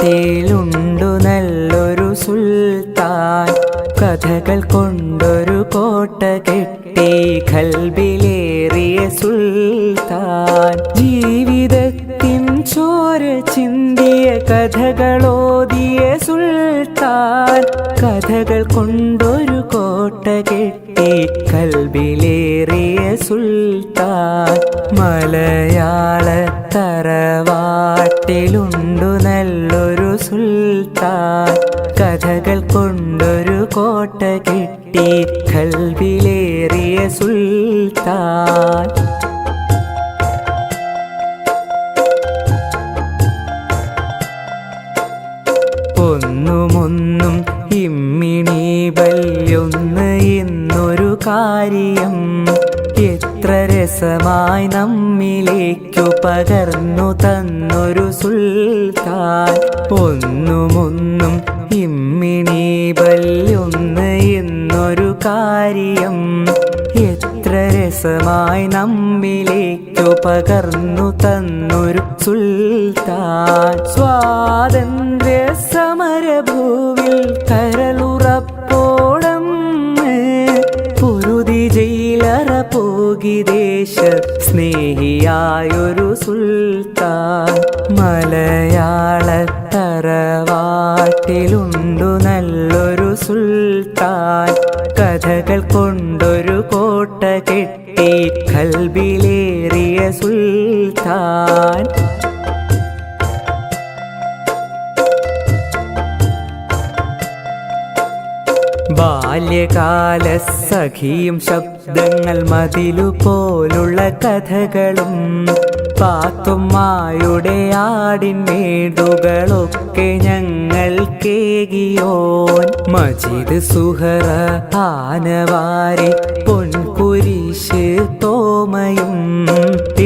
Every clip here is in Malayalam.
നാട്ടിലുണ്ടു നല്ലൊരു സുൽത്താൻ, കഥകൾ കൊണ്ടൊരു കോട്ട കെട്ടി ഖൽബിലേറിയ സുൽത്താൻ. ജീവിതത്തിൻ ചോര ചിന്തിയ കഥകളോതിയ സുൽത്താൻ, കഥകൾ കൊണ്ടൊരു കോട്ട കെട്ടി ഖൽബിലേറിയ സുൽത്താൻ. മലയാള തറവാട്ടിലുണ്ടു നല്ലൊരു സുൽത്താൻ, കഥകൾ കൊണ്ടൊരു കോട്ട കെട്ടി ഖൽബിലേറിയ സുൽത്താൻ. ഒന്നുമൊന്നും ഇമ്മിണി ബല്യൊന്ന് എന്നൊരു കാര്യം എത്ര രസമായി നമ്മിലേക്കു പകർന്നു തന്നൊരു സുൽത്താൻ. ഒന്നുമൊന്നും ഇമ്മിണി ബല്യൊന്ന് എന്നൊരു കാര്യം എത്ര രസമായി നമ്മിലേക്കു പകർന്നു തന്നൊരു സുൽത്താൻ. സ്വാതന്ത്ര്യ സമരഭൂവിൽ കരളുറപ്പോടം പൊരുതി ജയിലറ പോകി ദേശ സ്നേഹിയായൊരു സുൽത്താൻ. മലയാള തറവാട്ടിലുണ്ടു നല്ലൊരു സുൽത്താൻ, കഥകൾ കൊണ്ടൊരു കോട്ട കെട്ടി ഖൽബിലേറിയ സുൽത്താൻ. ബാല്യകാല സഖിയും ശബ്ദങ്ങൾ മതിലുപോലുള്ള കഥകളും പാത്തുമ്മായുടെ ആടിൻമേടുകളൊക്കെ ഞങ്ങൾ കേകിയോൻ. മജീദ് സുഹറ ആനവാരി പൊൻകുരിശ് തോമയും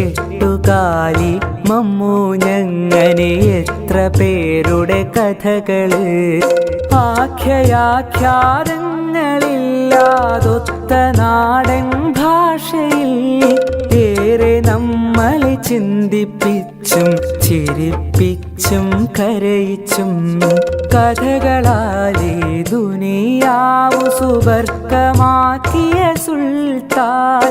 എട്ടുകാലി മമ്മൂ ഞങ്ങനെ എത്ര പേരുടെ കഥകള്. ആഖ്യാഖ്യാതങ്ങളില്ലാതൊത്ത നാടൻ ഭാഷയിൽ ഏറെ നമ്മളെ ചിന്തിപ്പിച്ചും ചിരിപ്പിച്ചും കരയിച്ചും കഥകളാലേ ദുനിയാവു സുവർഗമാക്കിയ സുൽത്താൻ.